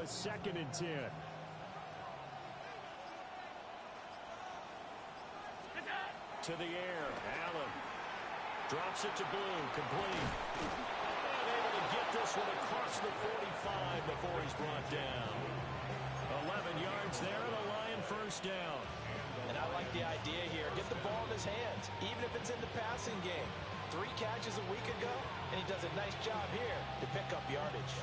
a 2nd and 10. To the air, Allen drops it to Blue, complete. And able to get this one across the 45 before he's brought down. 11 yards there, and a Lion first down. And I like the idea here. Get the ball in his hands, even if it's in the passing game. 3 catches a week ago, and he does a nice job here to pick up yardage.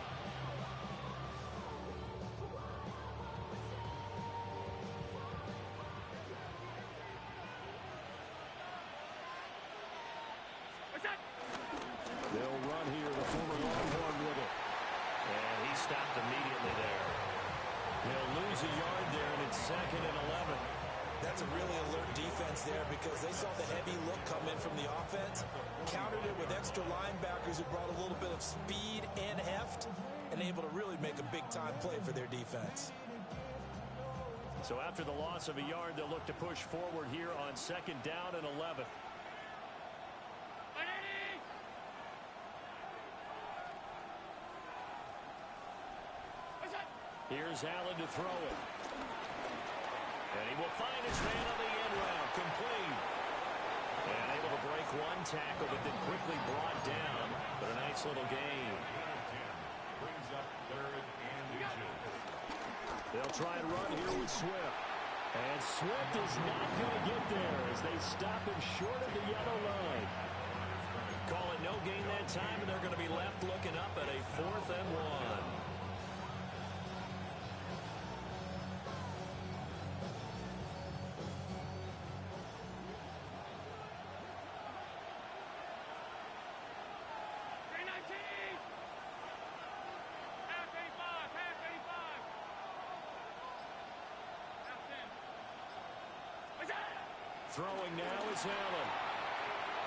They'll run here, the former Longhorn with it. And he stopped immediately there. They'll lose a yard there, and it's 2nd and 11. That's a really alert defense there because they saw the heavy look come in from the offense, countered it with extra linebackers who brought a little bit of speed and heft, and able to really make a big-time play for their defense. So after the loss of a yard, they'll look to push forward here on 2nd down and 11. Here's Allen to throw it. And he will find his man on the end route, complete. And able to break one tackle, but then quickly brought down. But a nice little gain. Brings up 3rd and inches. They'll try and run here with Swift. And Swift is not going to get there as they stop him short of the yellow line. Call it no gain that time, and they're going to be left looking up at a 4th and 1. Throwing now is Allen.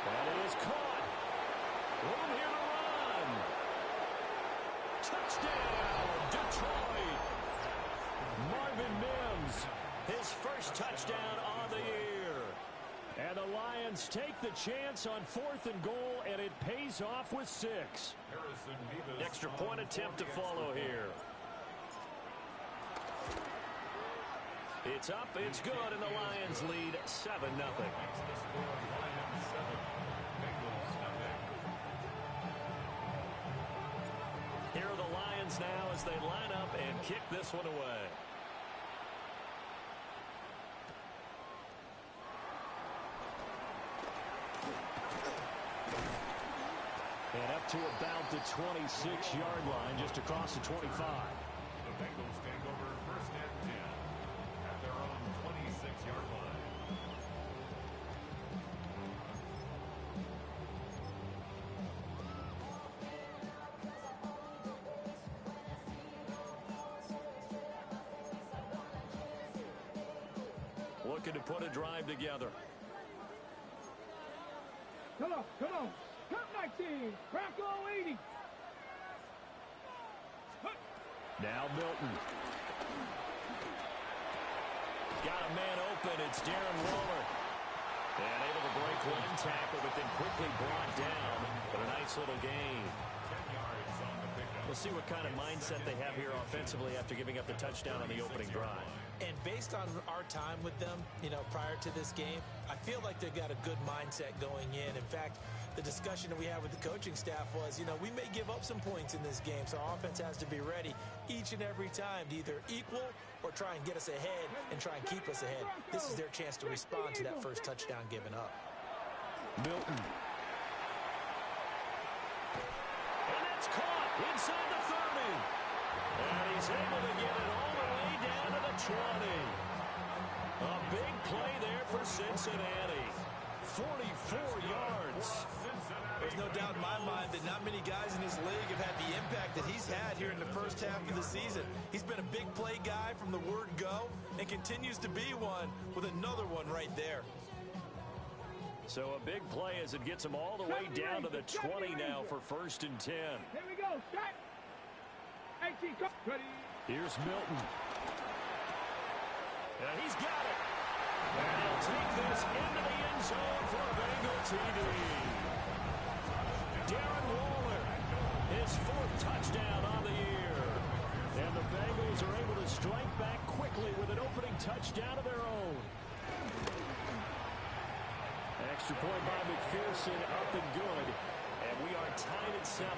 That is caught. Room here to run. Touchdown, Detroit. Marvin Mims, his first touchdown on the year. And the Lions take the chance on 4th and goal, and it pays off with 6. Extra point attempt to follow here. It's up, it's good, and the Lions lead 7-0. Here are the Lions now as they line up and kick this one away. And up to about the 26-yard line, just across the 25. The Bengals take over 1st and 10 at their own 26-yard line. Looking to put a drive together. Come on, come on. Cut 19, Bronco 80. Now Milton. Got a man open. It's Darren Waller. And able to break one tackle, but then quickly brought down. But a nice little gain. 10 yards on the pickup. We'll see what kind of mindset they have here offensively after giving up the touchdown on the opening drive. And based on our time with them, prior to this game, I feel like they've got a good mindset going in. In fact, the discussion that we had with the coaching staff was, we may give up some points in this game, so our offense has to be ready each and every time to either equal or try and get us ahead and try and keep us ahead. This is their chance to respond to that first touchdown given up. Milton. And that's caught inside the 30. And he's able to get it all the way down to the 20. A big play there for Cincinnati. 44 yards. There's no doubt in my mind that not many guys in this league have had the impact that he's had here in the first half of the season. He's been a big play guy from the word go and continues to be one with another one right there. So a big play as it gets him all the way down to the 20 now for 1st and 10. Here we go. Start. 18, ready. Here's Milton. And he's got it. And he'll take this into the end zone for a Bengal TD. Darren Waller, his 4th touchdown on the year. And the Bengals are able to strike back quickly with an opening touchdown of their own. Extra point by McPherson, up and good. And we are tied at 7.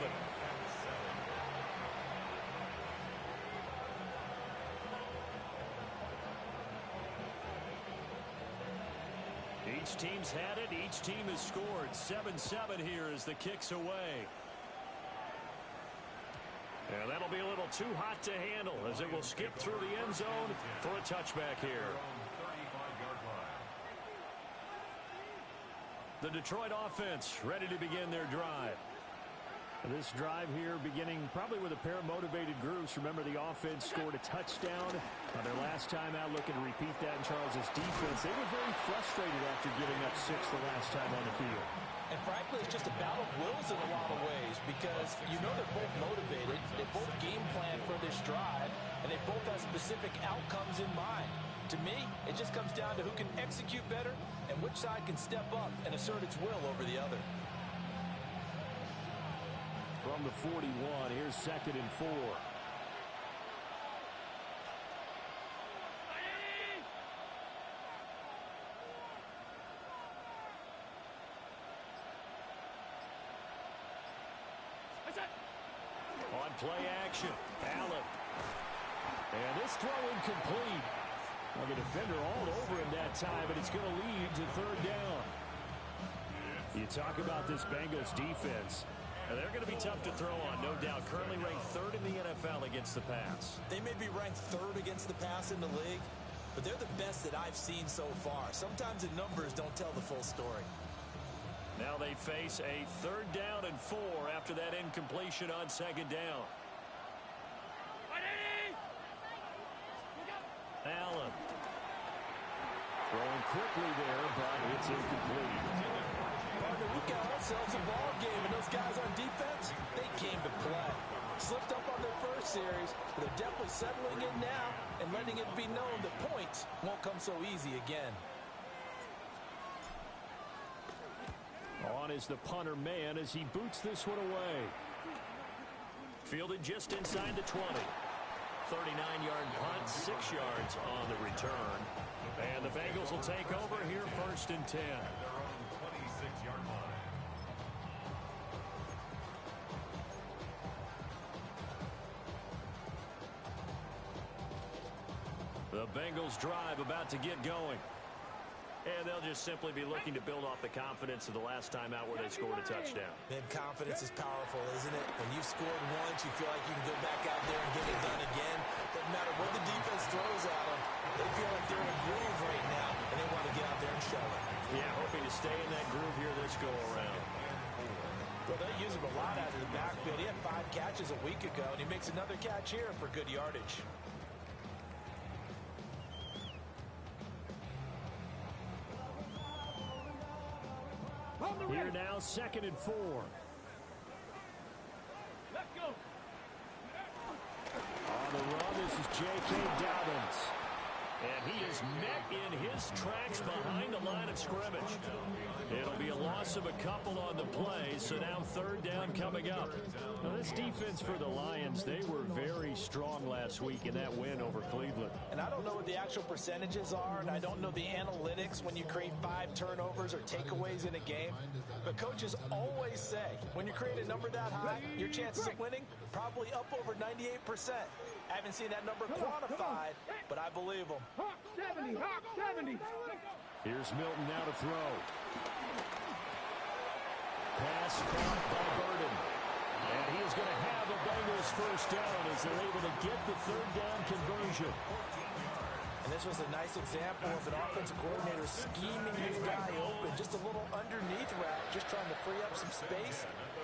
Each team's had it. Each team has scored. 7-7 here as the kick's away. And that'll be a little too hot to handle as it will skip through the end zone for a touchback here. The Detroit offense ready to begin their drive. This drive here beginning probably with a pair of motivated groups. Remember, the offense scored a touchdown on their last time out. Looking to repeat that in Charles' defense. They were very frustrated after giving up 6 the last time on the field. And frankly, it's just a battle of wills in a lot of ways because you know they're both motivated. They both game plan for this drive, and they both have specific outcomes in mind. To me, it just comes down to who can execute better and which side can step up and assert its will over the other. From the 41, here's 2nd and 4. On play action, Allen. And this throw incomplete. Well, the defender all over him that time, but it's going to lead to 3rd down. You talk about this Bengals defense. And they're going to be tough to throw on, no doubt. Currently ranked 3rd in the NFL against the pass. They may be ranked 3rd against the pass in the league, but they're the best that I've seen so far. Sometimes the numbers don't tell the full story. Now they face a 3rd down and 4 after that incompletion on 2nd down. Allen. Throwing quickly there, but it's incomplete. Partner, we got ourselves a ball game, and those guys on defense, they came to play. Slipped up on their first series, but they're definitely settling in now and letting it be known that points won't come so easy again. On is the punter man as he boots this one away. Fielded just inside the 20. 39-yard punt, 6 yards on the return. And the Bengals will take over here 1st and 10. The Bengals drive about to get going. And they'll just simply be looking to build off the confidence of the last time out where they scored a touchdown. Man, confidence is powerful, isn't it? When you've scored once, you feel like you can go back out there and get it done again. Doesn't matter what the defense throws at them. They feel like they're in a groove right now, and they want to get out there and show it. Yeah, hoping to stay in that groove here this go-around. Well, they use him a lot out of the backfield. He had 5 catches a week ago, and he makes another catch here for good yardage. Here now, 2nd and 4. Let's go. On the run, this is J.K. Dobbins. And he is met in his tracks behind the line of scrimmage. It'll be a loss of a couple on the play, so now 3rd down coming up. Now, this defense for the Lions, they were very strong last week in that win over Cleveland. And I don't know what the actual percentages are, and I don't know the analytics when you create 5 turnovers or takeaways in a game. But coaches always say, when you create a number that high, your chances of winning probably up over 98%. I haven't seen that number quantified, but I believe them. Hawk 70, Hawk 70. Here's Milton now to throw. Pass caught by Burden. And he is going to have the Bengals 1st down as they're able to get the 3rd down conversion. And this was a nice example of an offensive coordinator scheming his guy open. Just a little underneath route, just trying to free up some space,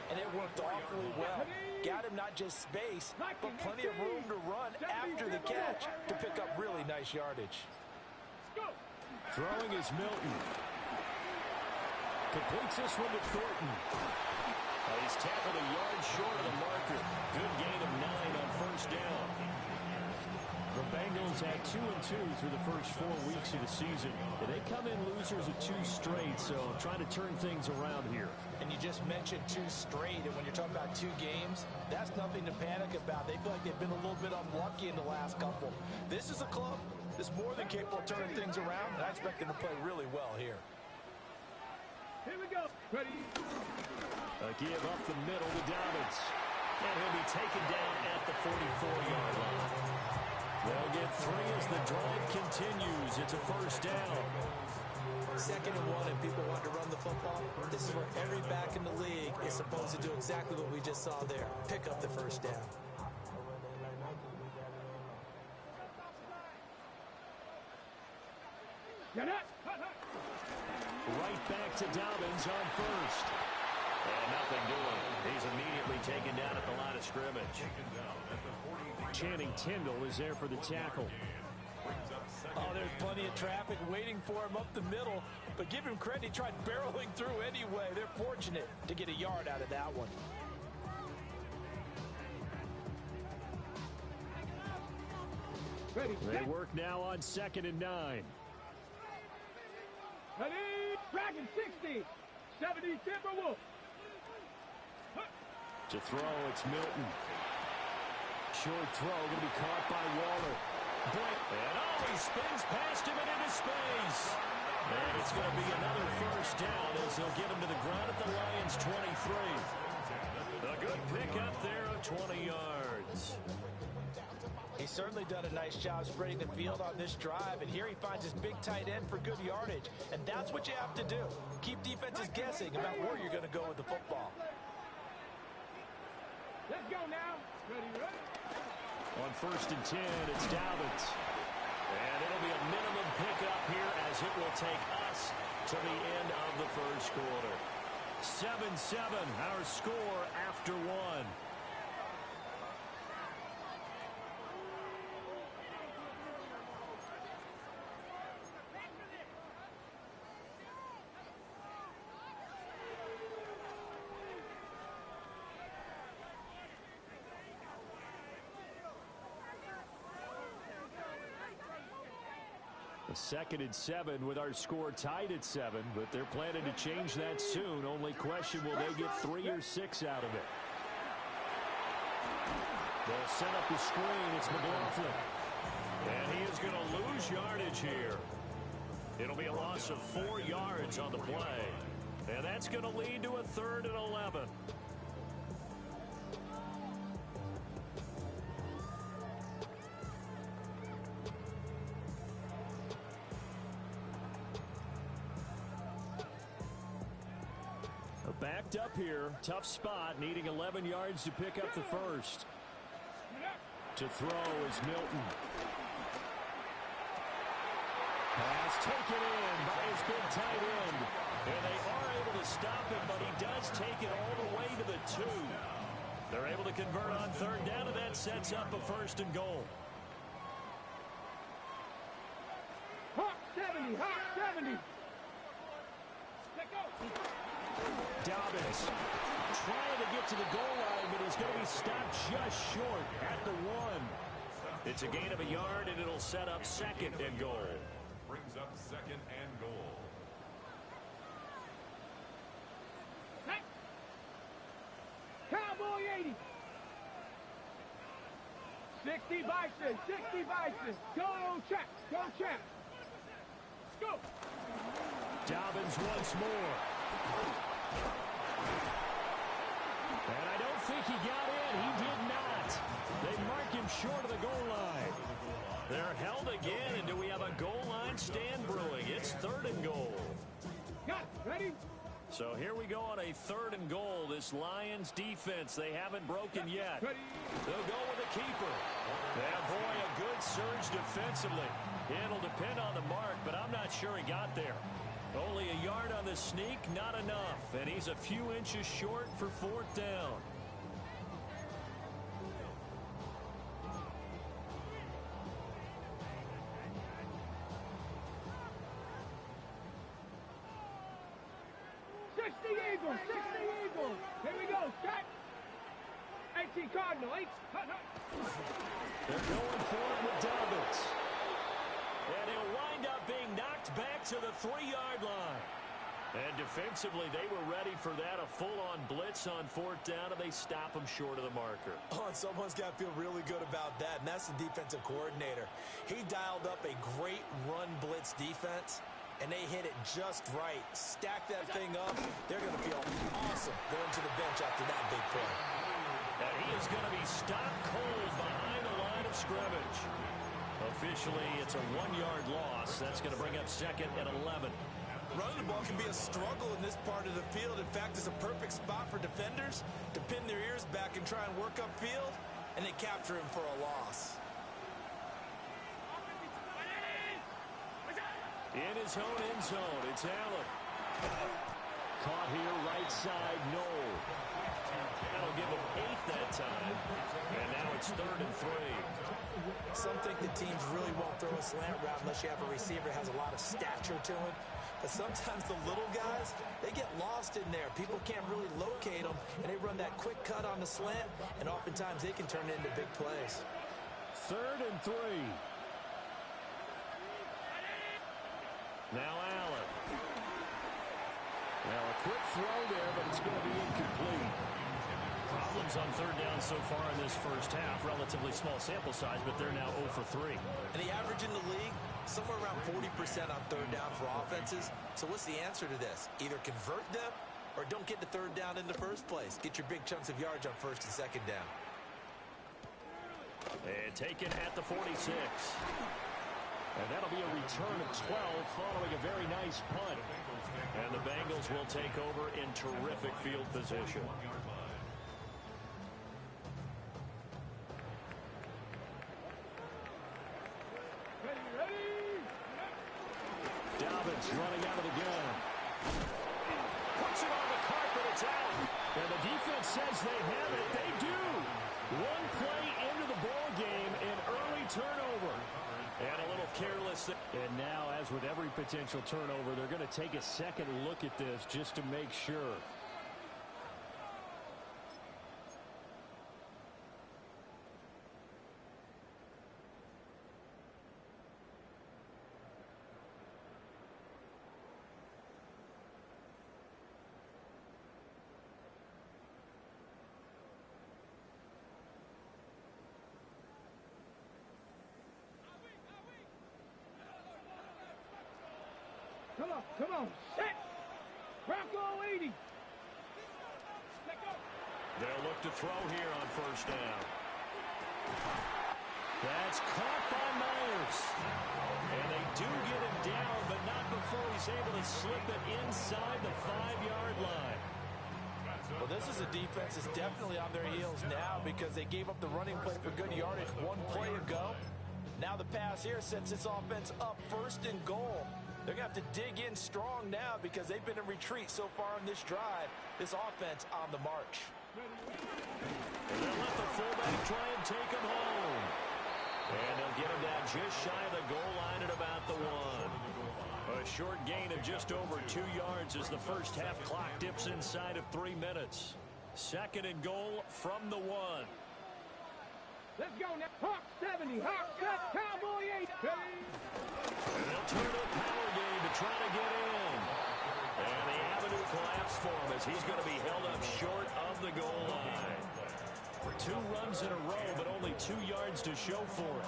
and it worked awfully well. Got him not just space, but plenty of room to run after the catch to pick up really nice yardage. Throwing is Milton. Completes this one to Thornton. He's tackled a yard short of the marker. Good gain of 9 on 1st down. The Bengals had 2-2 through the first 4 weeks of the season. And they come in losers of 2 straight, so trying to turn things around here. And you just mentioned 2 straight, and when you're talking about 2 games, that's nothing to panic about. They feel like they've been a little bit unlucky in the last couple. This is a club that's more than capable of turning things around, and I expect them to play really well here. Here we go. Ready? A give up the middle to Dobbins. And he'll be taken down at the 44-yard line. They'll get 3 as the drive continues. It's a first down. 2nd and 1, and people want to run the football. This is where every back in the league is supposed to do exactly what we just saw there. Pick up the first down. Get it. Right back to Dobbins on first. And nothing doing. He's immediately taken down at the line of scrimmage. Channing Tindall is there for the tackle. Oh, there's plenty of traffic waiting for him up the middle. But give him credit, he tried barreling through anyway. They're fortunate to get a yard out of that one. Ready. They work now on 2nd and 9. Ready. Dragon 60. 70 Timberwolves. To throw, it's Milton. Short throw, going to be caught by Waller. And he spins past him and into space. And it's going to be another first down as they'll get him to the ground at the Lions' 23. A good pickup there of 20 yards. He's certainly done a nice job spreading the field on this drive, and here he finds his big tight end for good yardage. And that's what you have to do. Keep defenses guessing about where you're going to go with the football. Let's go now. Ready. On 1st and 10, it's Dobbins. And it'll be a minimum pickup here as it will take us to the end of the first quarter. 7-7, our score after 1. A 2nd and 7 with our score tied at 7, but they're planning to change that soon. Only question, will they get 3 or 6 out of it? They'll set up the screen. It's McLaughlin. And he is going to lose yardage here. It'll be a loss of 4 yards on the play. And that's going to lead to a 3rd and 11. Backed up here. Tough spot. Needing 11 yards to pick up the first. To throw is Milton. Pass taken in by his big tight end. And they are able to stop him, but he does take it all the way to the 2. They're able to convert on 3rd down, and that sets up a 1st and goal. Hawk 70. Hawk 70. Let go. Dobbins trying to get to the goal line, but he's going to be stopped just short at the 1. It's a gain of a yard, and it'll set up 2nd and goal. Brings up 2nd and goal. Hey. Cowboy 80. 60 Bison. 60 Bison. Go check. Go check. Go. Dobbins once more. And I don't think he got in. He did not. They mark him short of the goal line. They're held again, and do we have a goal line stand brewing? It's 3rd and goal. Got it. Ready? So here we go on a 3rd and goal. This Lions defense, they haven't broken yet. Ready? They'll go with the keeper. And boy, a good surge defensively. It'll depend on the mark, but I'm not sure he got there. Only a yard on the sneak, not enough. And he's a few inches short for 4th down. Eagles. 60 Eagles. Here we go. Check. Hey, Taxi Cardinal, 8. They're going for it with Dobbins. And he'll wind up being knocked back to the 3-yard line. And defensively, they were ready for that, a full-on blitz on 4th down, and they stop him short of the marker. Oh, and someone's got to feel really good about that, and that's the defensive coordinator. He dialed up a great run blitz defense, and they hit it just right. Stack that thing up. They're going to feel awesome going to the bench after that big play. And he is going to be stopped cold behind the line of scrimmage. Officially, it's a 1-yard loss. That's going to bring up 2nd and 11. Running the ball can be a struggle in this part of the field. In fact, it's a perfect spot for defenders to pin their ears back and try and work upfield, and they capture him for a loss. In his own end zone, it's Allen. Caught here, right side, Knoll. That'll give him 8 that time. And now it's 3rd and 3. Some think the teams really won't throw a slant route unless you have a receiver that has a lot of stature to him. But sometimes the little guys, they get lost in there. People can't really locate them, and they run that quick cut on the slant, and oftentimes they can turn it into big plays. 3rd and 3. Now Allen. Now a quick throw there, but it's going to be incomplete. Problems on 3rd down so far in this first half. Relatively small sample size, but they're now 0 for 3. And the average in the league, somewhere around 40% on 3rd down for offenses. So what's the answer to this? Either convert them or don't get the 3rd down in the first place. Get your big chunks of yards on 1st and 2nd down. And taken at the 46. And that'll be a return of 12 following a very nice punt. And the Bengals will take over in terrific field position. Dobbins running out of the gun. Puts it on the carpet, it's out. And the defense says they have it. They do. One play into the ball game, an early turnover. And a little careless. And now, as with every potential turnover, they're going to take a second look at this just to make sure. Come on, set. Bronco 80. They'll look to throw here on 1st down. That's caught by Myers. And they do get him down, but not before he's able to slip it inside the 5-yard line. Well, this is a defense that's definitely on their heels now because they gave up the running play for good yardage one play ago. Now the pass here sets this offense up 1st and goal. They're going to have to dig in strong now because they've been in retreat so far in this drive. This offense on the march. And they'll let the fullback try and take him home. And they'll get him down just shy of the goal line at about the 1. A short gain of just over 2 yards as the first half clock dips inside of 3 minutes. 2nd and goal from the 1. Let's go now. Hawk 70. Hawk set. Cowboy 8. And they'll turn to a power game to try to get in. And the avenue collapsed for him as he's going to be held up short of the goal line. 2 runs in a row, but only 2 yards to show for it.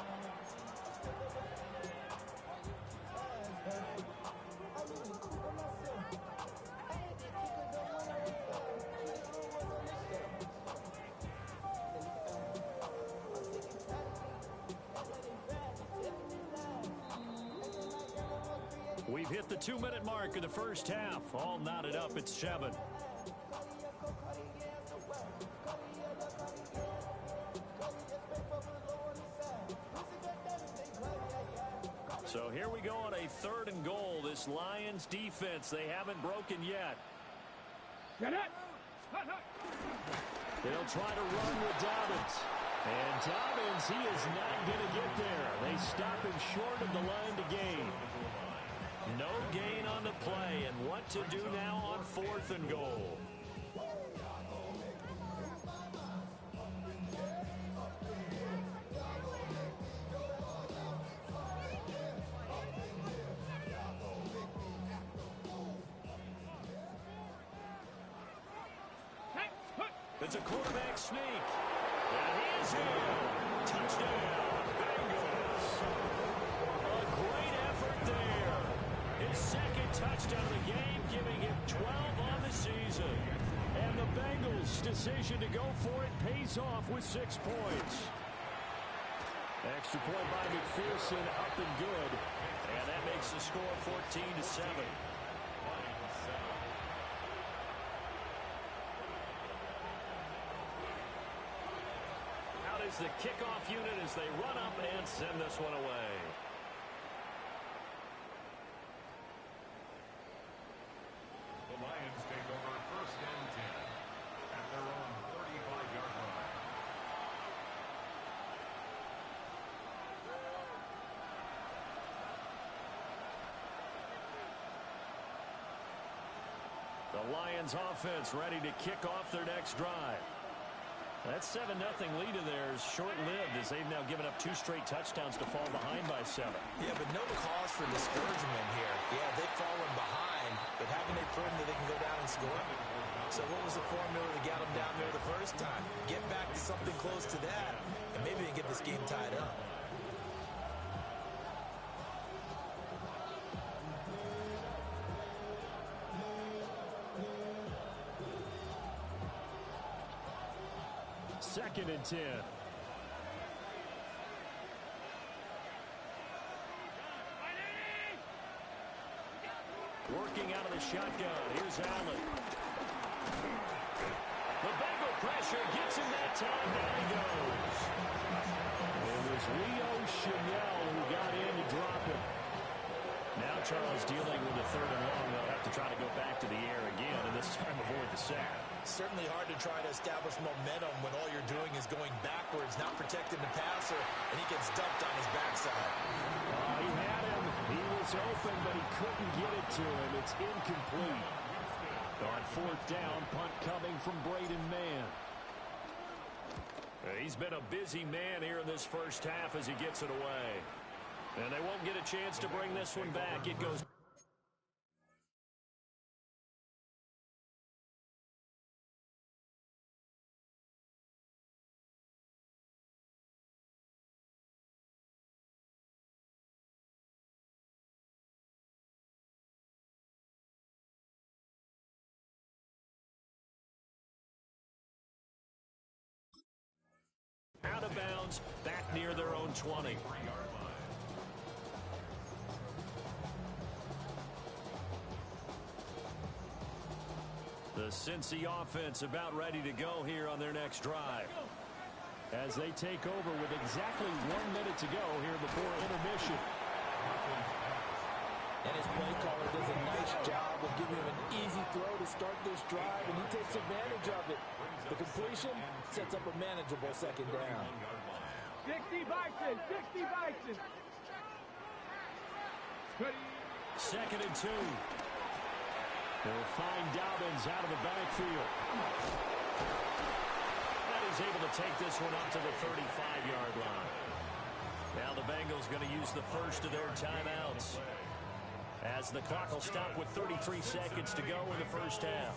We've hit the 2-minute mark of the first half. All knotted up at 7. So here we go on a 3rd and goal. This Lions defense, they haven't broken yet. Get it. They'll try to run with Dobbins. And Dobbins, he is not going to get there. They stop him short of the line to gain. No gain on the play, and what to do now on 4th and goal. It's a quarterback sneak. And he is in. Touchdown, Bengals. A great effort there. His second touchdown of the game, giving him 12 on the season. And the Bengals' decision to go for it pays off with 6 points. Extra point by McPherson, up and good. And that makes the score 14-7. Out is the kickoff unit as they run up and send this one away. The Lions take over 1st and 10 at their own 35-yard line. The Lions offense ready to kick off their next drive. That 7-0 lead of theirs short-lived as they've now given up 2 straight touchdowns to fall behind by 7. Yeah, but no cause for discouragement here. Yeah, they've fallen behind, but haven't they proven that they can go down and score? So what was the formula that got them down there the first time? Get back to something close to that, and maybe they get this game tied up. Second and 10. Working out of the shotgun. Here's Allen. The Bengal pressure gets him that time. Down he goes. It was Leo Chanel who got in to drop him. Now Charles dealing with a 3rd and long. They'll have to try to go back to the air again, and this time avoid the sack. Certainly hard to try to establish momentum when all you're doing is going backwards, not protecting the passer, and he gets dumped on his backside. He had him. He was open, but he couldn't get it to him. It's incomplete. On 4th down, punt coming from Braden Mann. He's been a busy man here in this first half as he gets it away. And they won't get a chance to bring this one back. It goes... out of bounds, back near their own 20. The Cincy offense about ready to go here on their next drive. As they take over with exactly 1 minute to go here before intermission. And his play caller does a nice job of giving him an easy throw to start this drive, and he takes advantage of it. The completion sets up a manageable 2nd down. 60 Bison, 60 Bison. 2nd and 2. They'll find Dobbins out of the backfield. And he's able to take this one up to the 35-yard line. Now the Bengals going to use the first of their timeouts, as the clock will stop with 33 seconds to go in the first half.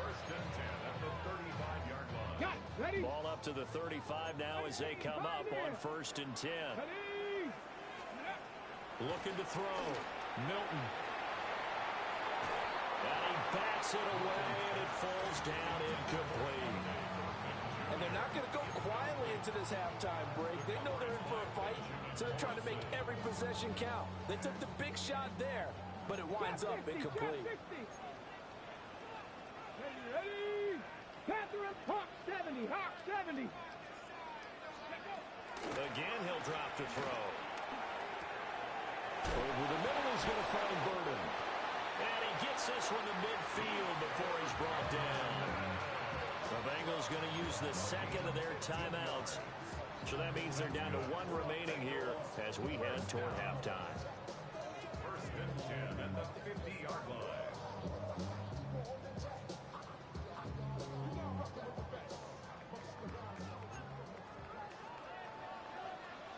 1st and 10 at the 35-yard line. Got it. Ready? Ball up to the 35 now as they come up on 1st and 10. Ready? Looking to throw. Milton. And he bats it away, and it falls down incomplete. And they're not going to go quietly into this halftime break. They know they're in for a fight, so they're trying to make every possession count. They took the big shot there, but it winds up incomplete. Ready? Catherine, Hawk 70, Hawk 70. Again, he'll drop to throw. Over the middle, he's going to find Burden. And he gets this one to midfield before he's brought down. The Bengals going to use the 2nd of their timeouts. So that means they're down to 1 remaining here as we head toward halftime. 1st and 10 at the 50-yard line.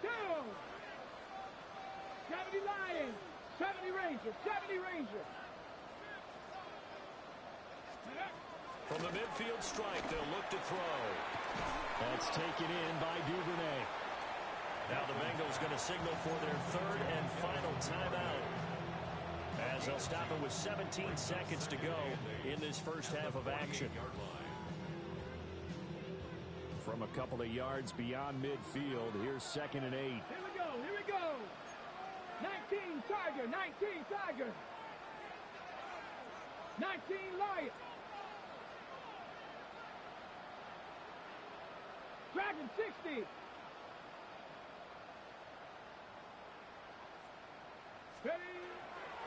Go! 70 Lions, 70 Rangers, 70 Rangers. From the midfield strike, they'll look to throw. That's taken in by Duvernay. Now the Bengals going to signal for their third and final timeout, as they'll stop it with 17 seconds to go in this first half of action. From a couple of yards beyond midfield, here's 2nd and 8. Here we go, here we go. 19 Tiger, 19 Tiger. 19 Lion. Dragon 60. Ready.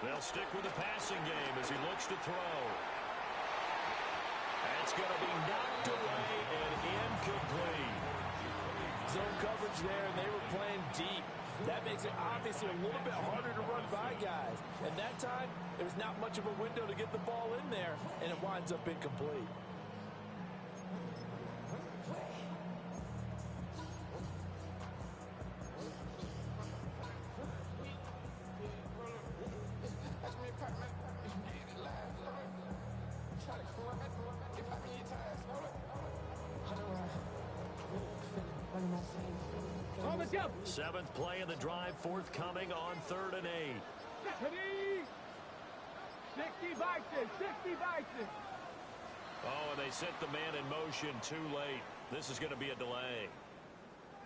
They'll stick with the passing game as he looks to throw. That's going to be knocked away and incomplete. Zone coverage there, and they were playing deep. That makes it obviously a little bit harder to run by guys. And that time, there's not much of a window to get the ball in there, and it winds up incomplete. On the jump. 7th play of the drive forthcoming on 3rd and 8. Ready. 60 Bison, 60 Bison. Oh, and they sent the man in motion too late. This is going to be a delay.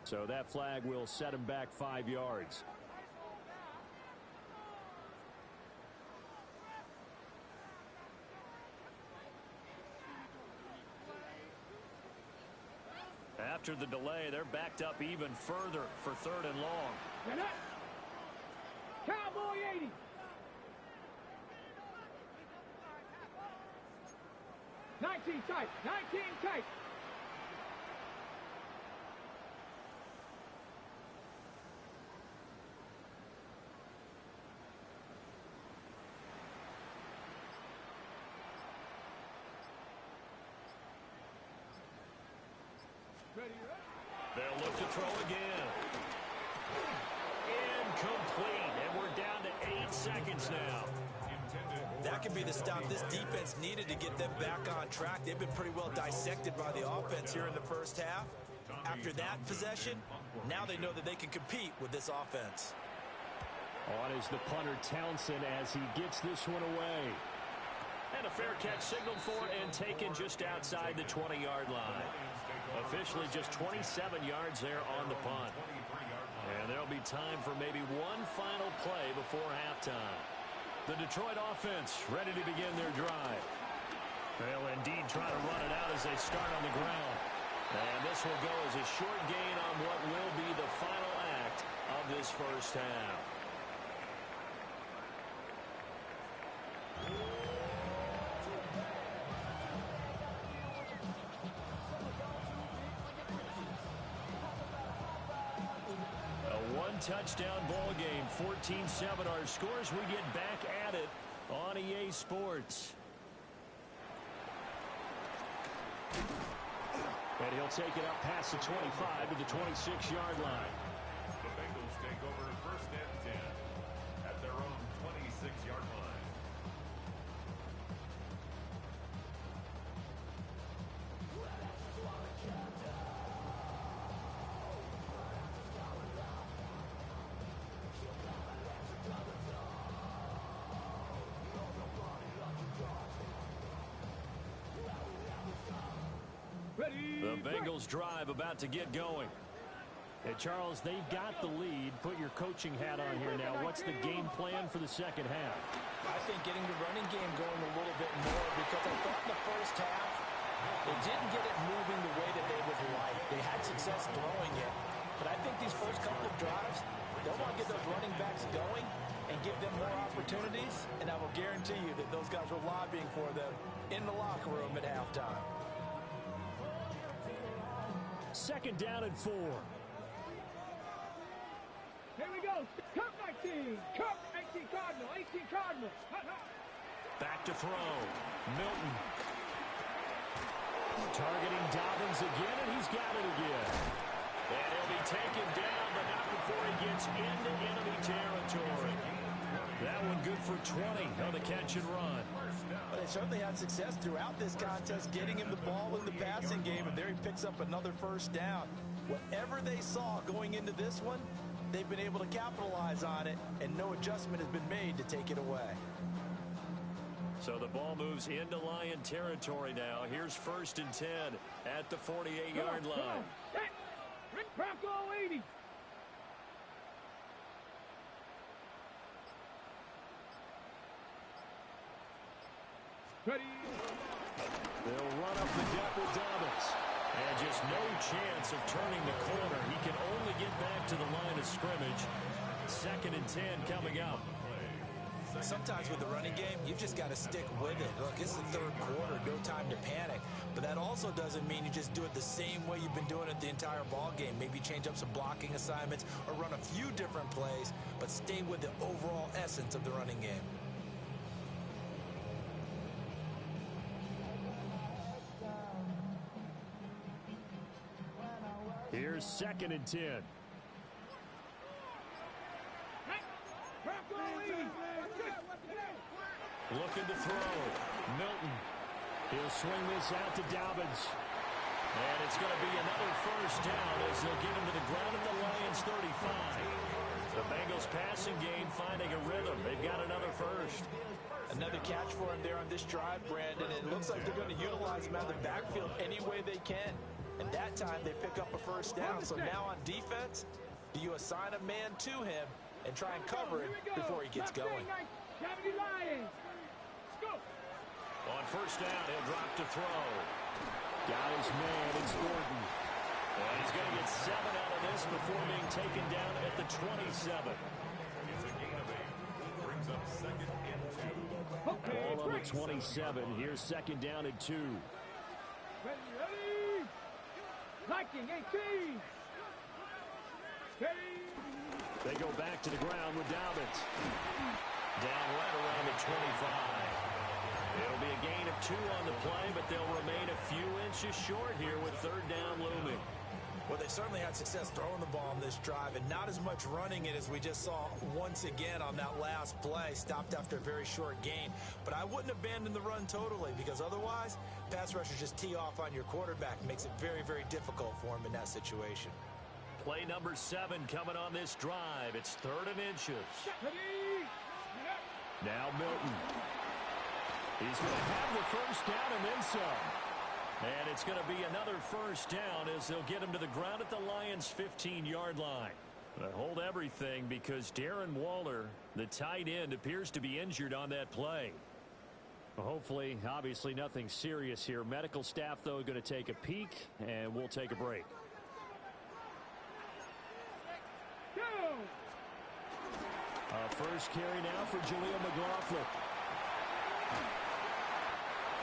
So that flag will set him back 5 yards. After the delay, they're backed up even further for 3rd and long. Get up. Cowboy 80. Nineteen tight. 19 tight. Ready, ready. They'll look to throw again. Incomplete, and we're down to 8 seconds now. That could be the stop this defense needed to get them back on track. They've been pretty well dissected by the offense here in the first half. After that possession, now they know that they can compete with this offense. On is the punter Townsend as he gets this one away. And a fair catch signaled for and taken just outside the 20-yard line. Officially just 27 yards there on the punt. And there'll be time for maybe one final play before halftime. The Detroit offense ready to begin their drive. They'll indeed try to run it out as they start on the ground. And this will go as a short gain on what will be the final act of this first half. Touchdown ball game, 14-7 our scores. We get back at it on EA Sports. And he'll take it up past the 25 to the 26-yard line. The Bengals take over 1st and 10 at their own 26-yard line. The Bengals drive about to get going. Hey, Charles, they've got the lead. Put your coaching hat on here now. What's the game plan for the second half? I think getting the running game going a little bit more, because I thought in the first half they didn't get it moving the way that they would like. They had success throwing it. But I think these first couple of drives, they'll want to get those running backs going and give them more opportunities. And I will guarantee you that those guys were lobbying for them in the locker room at halftime. 2nd down and 4. Here we go. Cup 19. Cup 18 Cardinal. 18 Cardinal. Back to throw. Milton. Targeting Dobbins again, and he's got it again. And he'll be taken down, but not before he gets into enemy territory. That one good for 20 on the catch and run. But they certainly had success throughout this contest, getting him the ball in the passing game, and there he picks up another first down. Whatever they saw going into this one, they've been able to capitalize on it, and no adjustment has been made to take it away. So the ball moves into Lion territory now. Here's 1st and 10 at the 48-yard line. Bronco 80. Ready. They'll run up the gut with Dobbins. And just no chance of turning the corner. He can only get back to the line of scrimmage. 2nd and 10 coming up. Sometimes with the running game, you've just got to stick with it. Look, it's the 3rd quarter, no time to panic. But that also doesn't mean you just do it the same way you've been doing it the entire ball game. Maybe change up some blocking assignments or run a few different plays, but stay with the overall essence of the running game. Here's 2nd and 10. Looking to throw. Milton. He'll swing this out to Dobbins. And it's going to be another first down as they'll get him to the ground at the Lions 35. The Bengals passing game finding a rhythm. They've got another first. Another catch for him there on this drive, Brandon. It looks like they're going to utilize him out of the backfield any way they can. And that time they pick up a first down. So now on defense, do you assign a man to him and try and cover it before he gets going? On first down, he'll drop to throw. Got his man, it's Gordon. And he's going to get 7 out of this before being taken down at the 27. It's a gain of 8. Brings up 2nd and 2. Ball on the 27. Here's 2nd down and 2. Ready. Liking 18. Ready. They go back to the ground with Dobbins. Down right around the 25. It'll be a gain of 2 on the play, but they'll remain a few inches short here with 3rd down looming. Well, they certainly had success throwing the ball on this drive and not as much running it as we just saw once again on that last play. Stopped after a very short gain. But I wouldn't abandon the run totally because otherwise, pass rushers just tee off on your quarterback. Makes it very, very difficult for him in that situation. Play number 7 coming on this drive. It's 3rd and inches. Now Milton. He's going to have the first down and then some. And it's going to be another first down as they'll get him to the ground at the Lions' 15-yard line. But hold everything because Darren Waller, the tight end, appears to be injured on that play. Well, hopefully, obviously nothing serious here. Medical staff, though, going to take a peek, and we'll take a break. First carry now for Jaleel McLaughlin.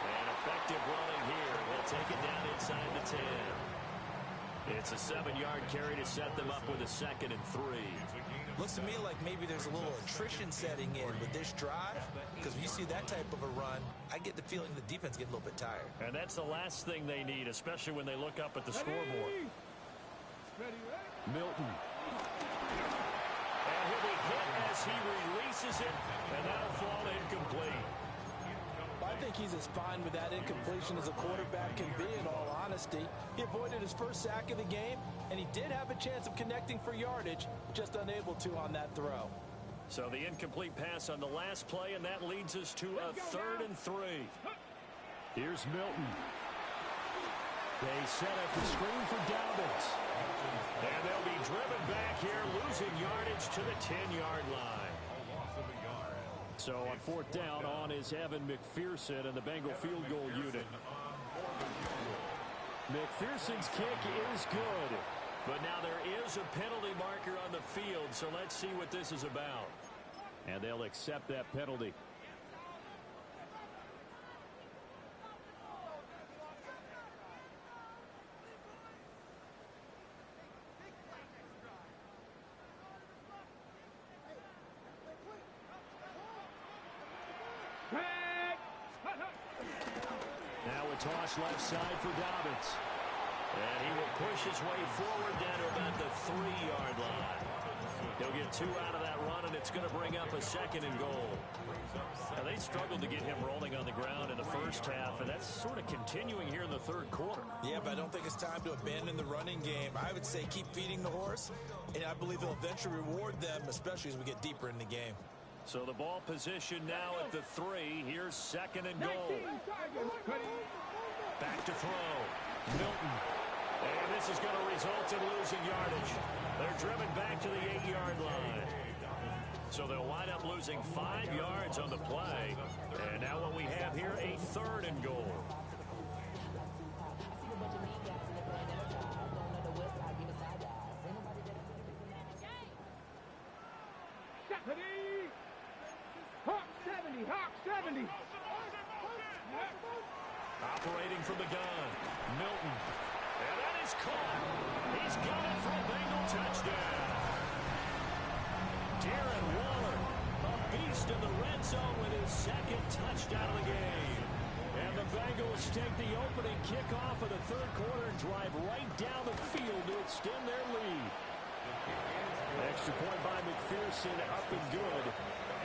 And effective running here. They'll take it down inside the 10. It's a 7-yard carry to set them up with a 2nd and 3. Looks to me like maybe there's a little attrition setting in with this drive because when you see that type of a run, I get the feeling the defense gets a little bit tired. And that's the last thing they need, especially when they look up at the scoreboard. Milton. And he'll be hit as he releases it, and that'll fall incomplete. I think he's as fine with that incompletion as a quarterback can be, in all honesty. He avoided his first sack of the game, and he did have a chance of connecting for yardage, just unable to on that throw. So the incomplete pass on the last play, and that leads us to a 3rd and 3. Here's Milton. They set up the screen for Dobbins. And they'll be driven back here, losing yardage to the 10-yard line. So on 4th down, on is Evan McPherson and the Bengal field goal unit. McPherson's kick is good. But now there is a penalty marker on the field, so let's see what this is about. And they'll accept that penalty. Now a toss left side for Dobbins. And he will push his way forward down to about the 3-yard line. He'll get 2 out of that run, and it's going to bring up a 2nd and goal. Now, they struggled to get him rolling on the ground in the first half, and that's sort of continuing here in the third quarter. Yeah, but I don't think it's time to abandon the running game. I would say keep feeding the horse, and I believe he'll eventually reward them, especially as we get deeper in the game. So the ball position now at the 3. Here's 2nd and goal. Back to throw. Milton. And this is going to result in losing yardage. They're driven back to the 8-yard line. So they'll wind up losing 5 yards on the play. And now what we have here, a 3rd and goal. Hawk 70, Hawk 70. Operating from the gun, Milton. And that is caught. He's got it for a Bengal touchdown. Darren Waller, a beast in the red zone with his 2nd touchdown of the game. And the Bengals take the opening kickoff of the third quarter and drive right down the field to extend their lead. Extra point by McPherson, up and good.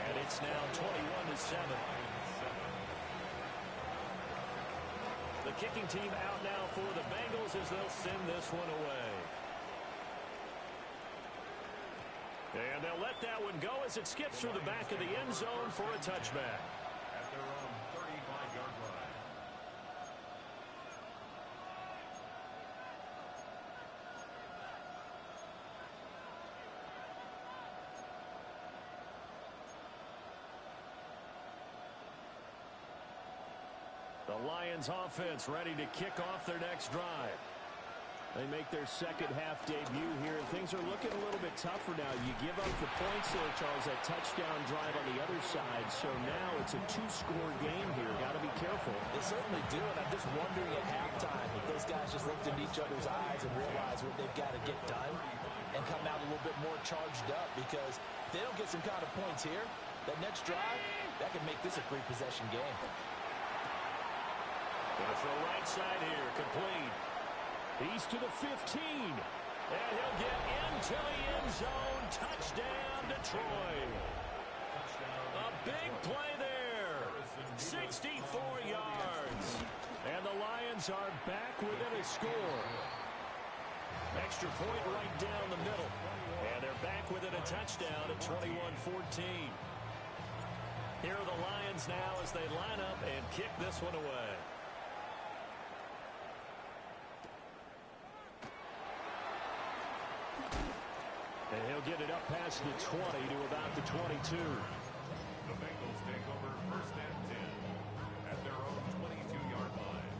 And it's now 21-7. The kicking team out now for the Bengals as they'll send this one away. And they'll let that one go as it skips through the back of the end zone for a touchback. At their own 35-yard line. The Lions offense ready to kick off their next drive. They make their second half debut here. Things are looking a little bit tougher now. You give up the points there, Charles, that touchdown drive on the other side. So now it's a 2-score game here. Got to be careful. They certainly do, and I'm just wondering at halftime if those guys just looked into each other's eyes and realized what they've got to get done and come out a little bit more charged up, because if they don't get some kind of points here, that next drive, that could make this a 3-possession game. Gonna throw right side here, complete. He's to the 15. And he'll get into the end zone. Touchdown, Detroit. A big play there. 64 yards. And the Lions are back within a score. Extra point right down the middle. And they're back within a touchdown at 21-14. Here are the Lions now as they line up and kick this one away. And he'll get it up past the 20 to about the 22. The Bengals take over 1st and 10 at their own 22-yard line.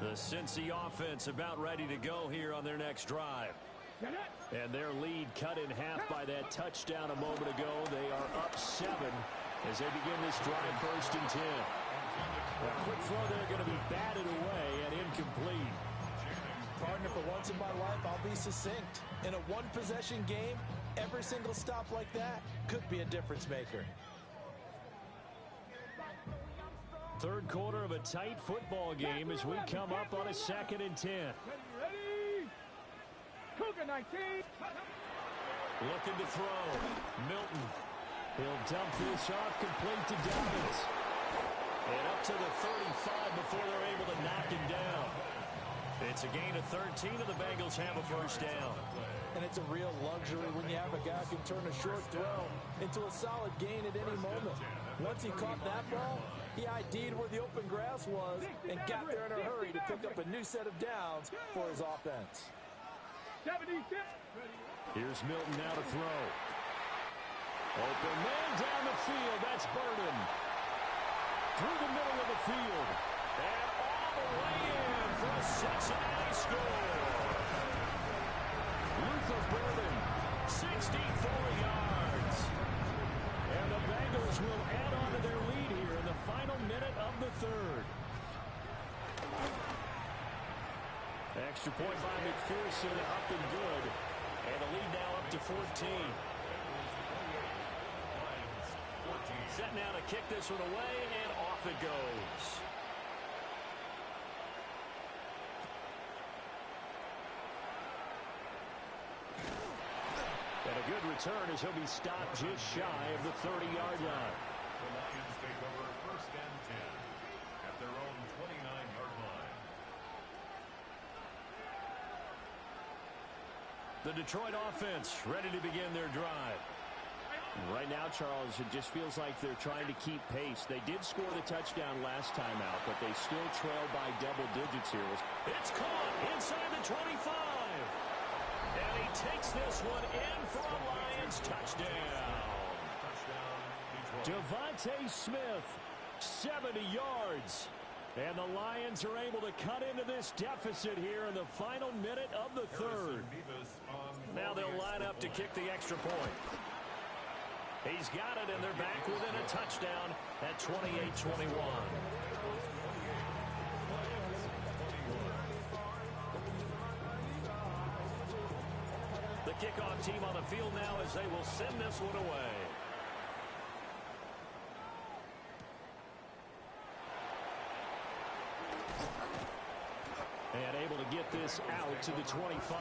The Cincy offense about ready to go here on their next drive. And their lead cut in half by that touchdown a moment ago. They are up 7 as they begin this drive 1st and 10. A quick throw there going to be batted away and incomplete. Partner, for once in my life, I'll be succinct. In a 1-possession game, every single stop like that could be a difference maker. Third quarter of a tight football game as we come up on a 2nd and 10. Ready? Cougar 19. Looking to throw. Milton. He'll dump this off complete to Dobbins. And up to the 35 before they're able to knock him down. It's a gain of 13, and the Bengals have a 1st down. And it's a real luxury when you have a guy who can turn a short throw into a solid gain at any moment. Once he caught that ball, he ID'd where the open grass was and got there in a hurry to pick up a new set of downs for his offense. 76. Here's Milton now to throw. Open man down the field. That's Burden. Through the middle of the field. And all the way in for a Cincinnati score. Luther Burden, 64 yards. And the Bengals will add on to their lead here in the final minute of the third. Extra point by McPherson, up and good. And the lead now up to 14. Set now to kick this one away, and off it goes. good return as he'll be stopped just shy of the 30-yard line. The Lions take over first and 10 at their own 29-yard line. The Detroit offense ready to begin their drive. Right now, Charles, it just feels like they're trying to keep pace. They did score the touchdown last time out, but they still trail by double digits here. It's caught inside the 25. And he takes this one in for a Lions touchdown. Devontae Smith, 70 yards. And the Lions are able to cut into this deficit here in the final minute of the third. Now they'll line up to kick the extra point. He's got it, and they're back within a touchdown at 28-21. The kickoff team on the field now as they will send this one away. And able to get this out to the 25.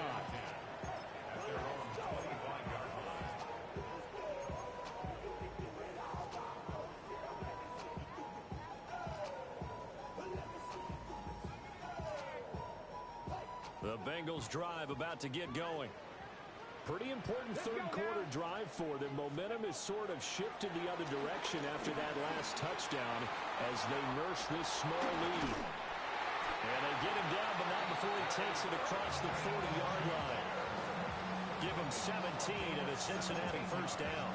The Bengals drive about to get going. Pretty important third quarter drive for them. Momentum has sort of shifted the other direction after that last touchdown as they nurse this small lead. And they get him down, but not before he takes it across the 40-yard line. Give him 17 and a Cincinnati first down.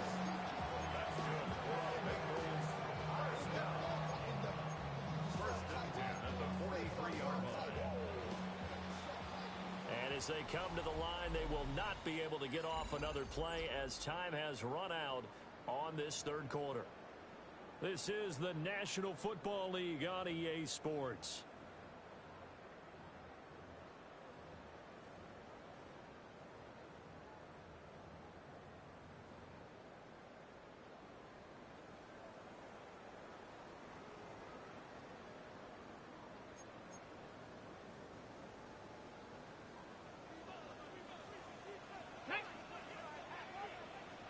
As they come to the line, they will not be able to get off another play as time has run out on this third quarter. This is the National Football League on EA Sports.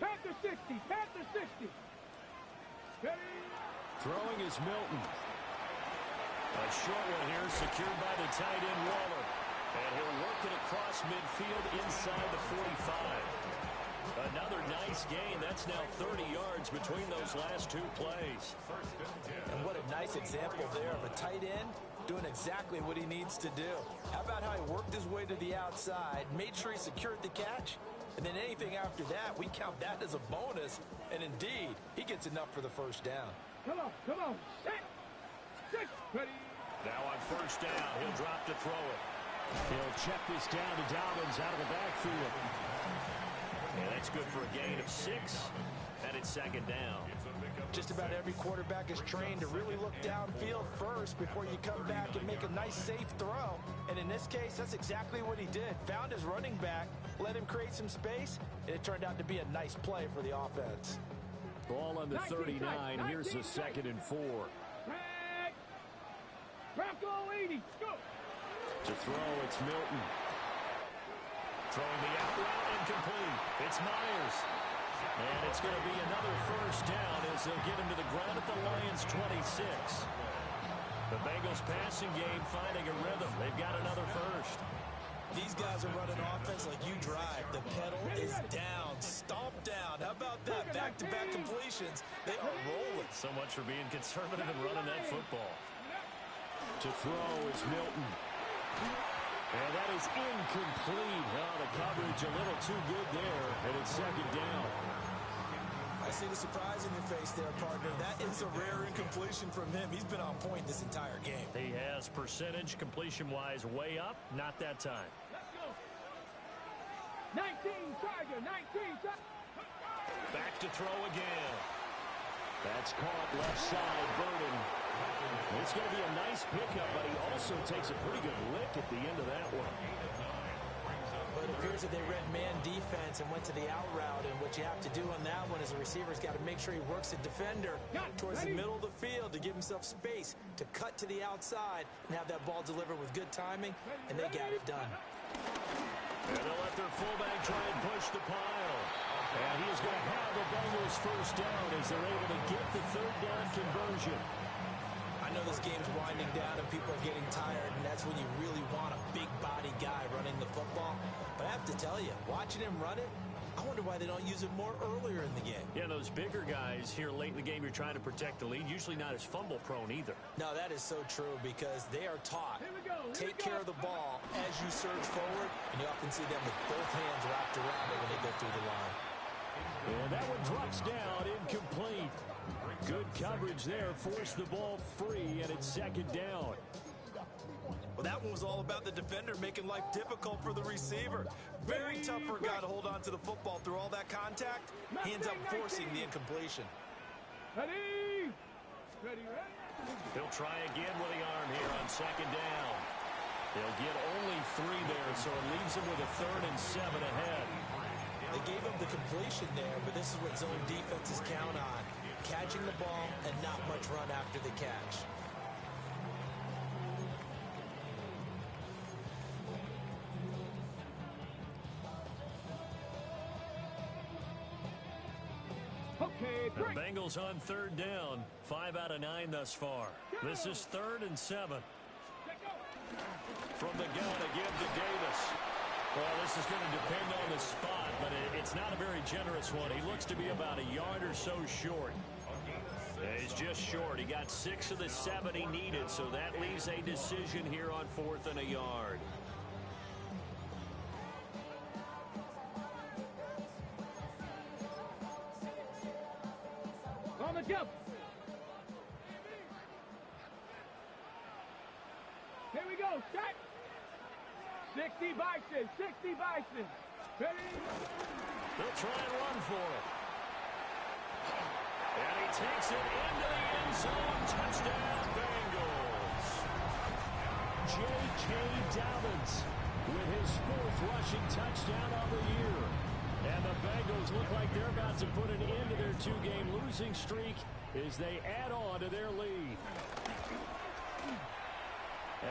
Panther 60, Panther 60. Throwing is Milton. A short one here secured by the tight end Waller. And he'll work it across midfield inside the 45. Another nice gain. That's now 30 yards between those last two plays. And what a nice example there of a tight end doing exactly what he needs to do. How about how he worked his way to the outside, made sure he secured the catch, and then anything after that, we count that as a bonus. And indeed, he gets enough for the first down. Come on. Six. Ready. Now on first down, he'll drop to throw it. He'll check this down to Dobbins out of the backfield. And that's good for a gain of 6. And it's second down. Just about every quarterback is trained to really look downfield first before you come back and make a nice, safe throw. And in this case, that's exactly what he did. Found his running back, let him create some space, and it turned out to be a nice play for the offense. Ball on the 39. Here's a 2nd and 4. Bronco 80. Go. To throw, it's Milton. Throwing the out route, incomplete. It's Myers. And it's going to be another first down as they'll get him to the ground at the Lions' 26. The Bengals passing game finding a rhythm. They've got another first. These guys are running offense like you drive. The pedal is down, stomped down. How about that? Back-to-back completions. They are rolling. So much for being conservative and running that football. To throw is Milton. And that is incomplete. Oh, the coverage a little too good there, and it's second down. I see the surprise in your face there, partner. That is a rare incompletion from him. He's been on point this entire game. He has percentage completion-wise way up. Not that time. Let's go. 19 Tiger, 19 Tiger. Back to throw again. That's caught left side, Burden. It's going to be a nice pickup, but he also takes a pretty good lick at the end of that one. But it appears that they read man defense and went to the out route, and what you have to do on that one is a receiver's got to make sure he works the defender towards the middle of the field to give himself space to cut to the outside and have that ball delivered with good timing, and they got it done. And they'll let their fullback try and push the pile. And he is going to have the Bengals first down as they're able to get the third down conversion. I know this game's winding down and people are getting tired, and that's when you really want a big body guy running the football. But I have to tell you, watching him run it, I wonder why they don't use it more earlier in the game. Yeah, those bigger guys here late in the game, you're trying to protect the lead, usually not as fumble prone either. No, that is so true because they are taught, take care of the ball as you surge forward, and you often see them with both hands wrapped around it when they go through the line. And that one drops down, incomplete. Good coverage there, forced the ball free, and it's second down. Well, that one was all about the defender making life difficult for the receiver. Very tough for a guy to hold on to the football through all that contact. He ends up forcing the incompletion. Ready? Ready, ready? He'll try again with the arm here on second down. They'll get only 3 there, so it leaves them with a 3rd and 7 ahead. They gave him the completion there, but this is what zone defenses count on. Catching the ball and not much run after the catch. Okay, The Bengals on 3rd down, 5 out of 9 thus far. This is 3rd and 7. From the gun again to Davis. Well, this is going to depend on the spot, but it's not a very generous one. He looks to be about a yard or so short. He's just short. He got 6 of the 7 he needed, so that leaves a decision here on 4th and a yard. On the jump. Here we go. Shot. 60 Bison. 60 Bison. Ready? They'll try and run for it. And he takes it into the end zone. Touchdown, Bengals. J.K. Dobbins with his 4th rushing touchdown of the year. And the Bengals look like they're about to put an end to their 2-game losing streak as they add on to their lead.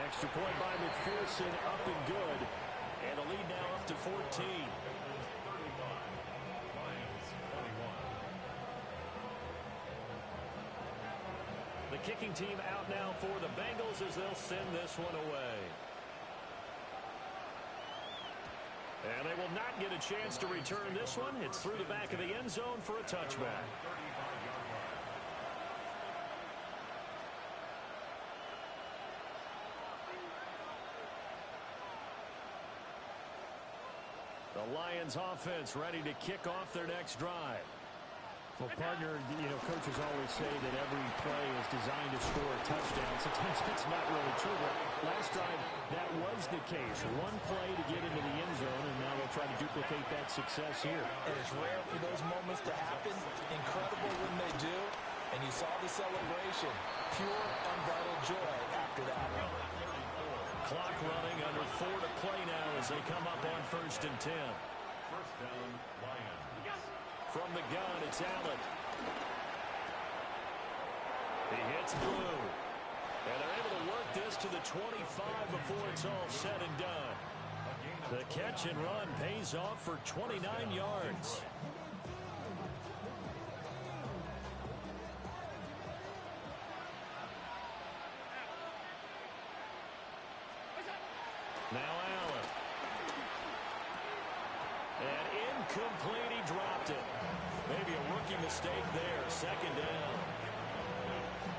Extra point by McPherson, up and good. And the lead now up to 14. The kicking team out now for the Bengals as they'll send this one away. And they will not get a chance to return this one. It's through the back of the end zone for a touchback. The Lions offense ready to kick off their next drive. Well, partner, coaches always say that every play is designed to score a touchdown. Sometimes that's not really true, but last drive, that was the case. One play to get into the end zone, and now they'll try to duplicate that success here. And it's rare for those moments to happen. Incredible when they do. And you saw the celebration. Pure, unbridled joy after that one. Clock running, under 4 to play now as they come up on 1st and 10. First down, Lions. From the gun, it's Allen. He hits Blue. And they're able to work this to the 25 before it's all said and done. The catch and run pays off for 29 yards. Now Allen. And incomplete, he dropped it. Maybe a rookie mistake there, 2nd down.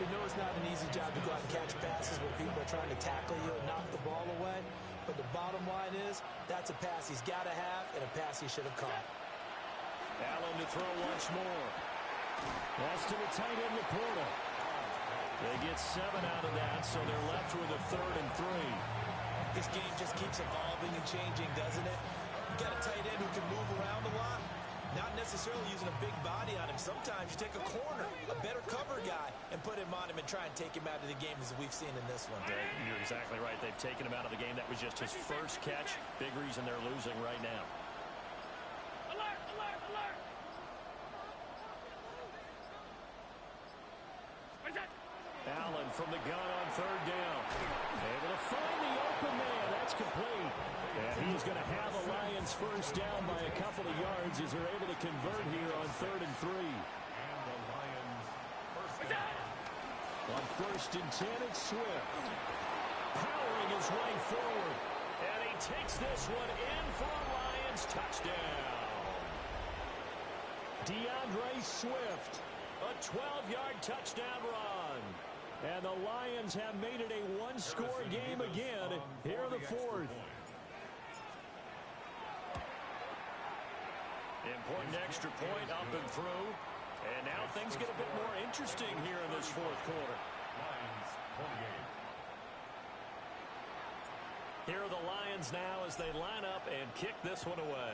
You know it's not an easy job to go out and catch passes where people are trying to tackle you and knock the ball away. But the bottom line is, that's a pass he's got to have and a pass he should have caught. Allen to throw once more. That's to the tight end, Laporta. They get 7 out of that, so they're left with a 3rd and 3. This game just keeps evolving and changing, doesn't it? You got a tight end who can move around a lot. Not necessarily using a big body on him. Sometimes you take a corner, a better cover guy, and put him on him and try and take him out of the game as we've seen in this one. You're exactly right. They've taken him out of the game. That was just his first catch. Big reason they're losing right now. Alert, alert, alert. What's that? Allen from the gun on 3rd down. Able to find the open man. That's complete. And he's going to have a Lions first down by a couple of yards as they're able to convert here on 3rd and 3. And the Lions first down. On 1st and 10, it's Swift. Powering his way forward. And he takes this one in for a Lions touchdown. DeAndre Swift, a 12-yard touchdown run. And the Lions have made it a one-score game again here in the 4th. Important extra point up and through. And now things get a bit more interesting here in this 4th quarter. Lions 28. Here are the Lions now as they line up and kick this one away.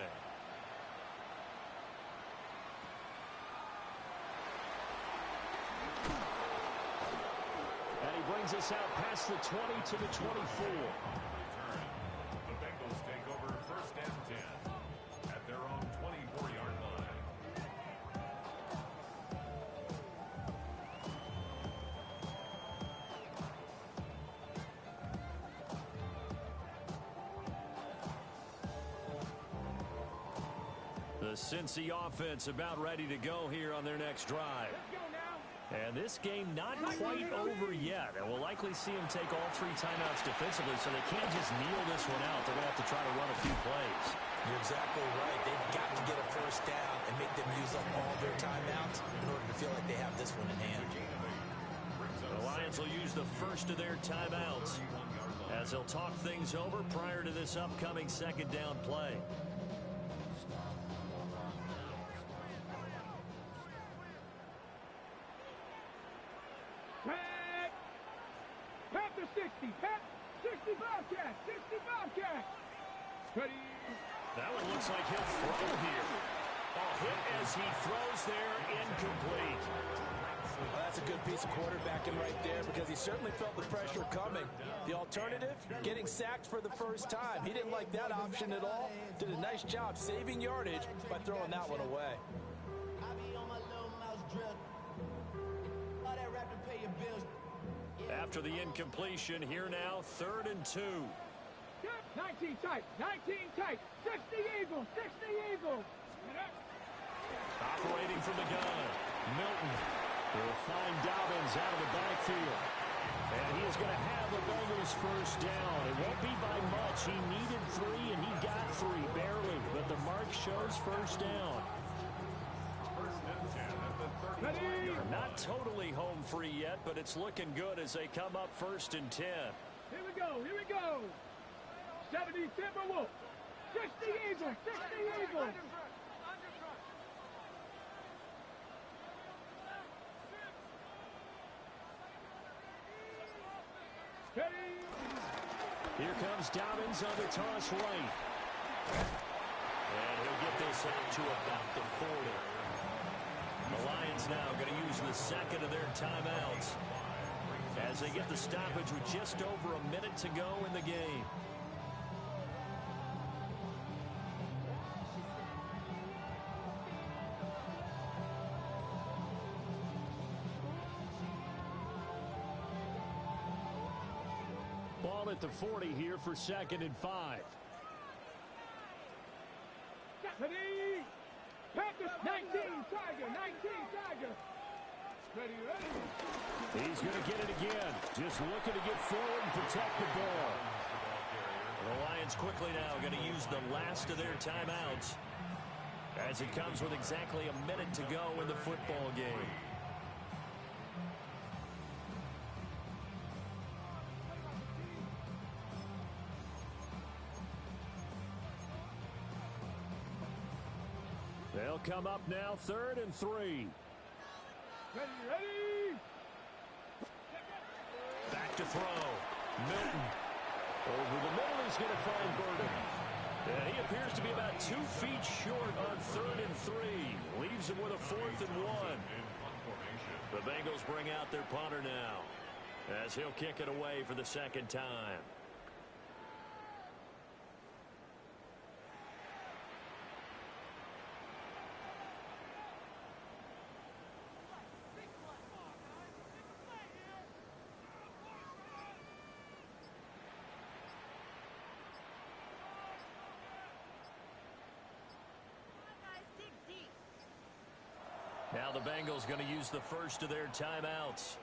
And he brings us out past the 20 to the 24. The Bengals take over 1st and 10 at their own 24-yard line. The Cincy offense about ready to go here on their next drive. Let's go now. And this game not quite over yet. And we'll likely see them take all 3 timeouts defensively, so they can't just kneel this one out. They're going to have to try to run a few plays. You're exactly right. They've got to get a first down and make them use up all their timeouts in order to feel like they have this one in hand. The Lions will use the first of their timeouts as they'll talk things over prior to this upcoming 2nd down play. Pat to 60. Pat, 60 Bobcat. 60 Bobcat. Ready. That one looks like he'll throw here. A hit as he throws there, incomplete. Well, that's a good piece of quarterbacking right there because he certainly felt the pressure coming. The alternative, getting sacked for the first time. He didn't like that option at all. Did a nice job saving yardage by throwing that one away. After the incompletion, here now, 3rd and 2. 19 tight. 19 tight. 60 Eagles. 60 Eagles. Operating from the gun, Milton will find Dobbins out of the backfield. And he is going to have the Bengals first down. It won't be by much. He needed 3, and he got 3, barely. But the mark shows first down. 1st and 10 at the 30. Ready. Not totally home free yet, but it's looking good as they come up 1st and 10. Here we go. Here we go. 70 Timberwolves. 60 Eagles. 60 Eagles. Ready. Here comes Dobbins on the toss right. And he'll get this out to about the 40. The Lions now going to use the 2nd of their timeouts as they get the stoppage with just over a minute to go in the game. Ball at the 40 here for 2nd and 5. Ready. Panthers. 19 Tiger. 19 Tiger. Ready, ready. He's going to get it again. Just looking to get forward and protect the ball. The Lions quickly now going to use the last of their timeouts as it comes with exactly a minute to go in the football game. They'll come up now 3rd and 3. Ready, ready. Back to throw. Milton. Over the middle, he's going to find Burden. And he appears to be about 2 feet short on 3rd and 3. Leaves him with a 4th and 1. The Bengals bring out their punter now as he'll kick it away for the 2nd time. Now the Bengals going to use the first of their timeouts.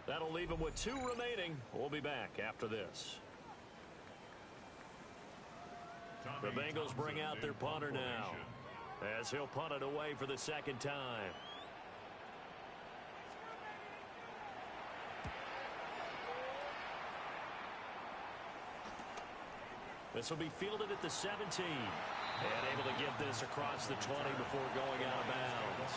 That'll leave him with 2 remaining. We'll be back after this. The Bengals bring out their punter now, as he'll punt it away for the second time. This will be fielded at the 17. And able to get this across the 20 before going out of bounds.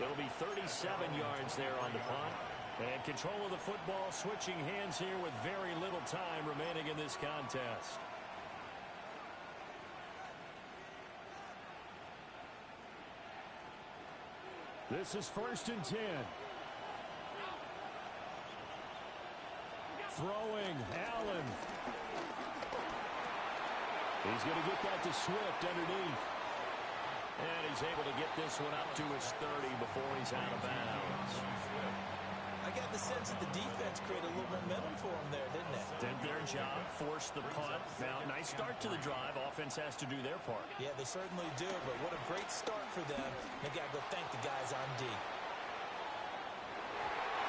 It'll be 37 yards there on the punt. And control of the football switching hands here with very little time remaining in this contest. This is 1st and 10. Throwing, Allen. He's going to get that to Swift underneath. And he's able to get this one up to his 30 before he's out of bounds. I got the sense that the defense created a little momentum for him there, didn't it? Did their job, forced the punt. Now, nice start to the drive. Offense has to do their part. Yeah, they certainly do, but what a great start for them. They got to go thank the guys on D.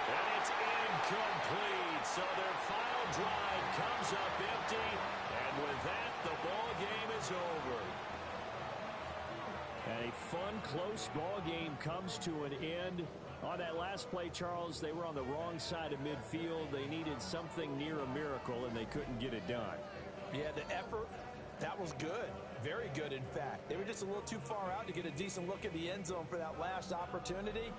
And it's incomplete. So their final drive comes up empty. And with that, the ball game is over. And a fun, close ball game comes to an end. On that last play, Charles, they were on the wrong side of midfield. They needed something near a miracle, and they couldn't get it done. Yeah, the effort, that was good. Very good, in fact. They were just a little too far out to get a decent look at the end zone for that last opportunity.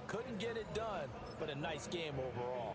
Couldn't get it done, but a nice game overall.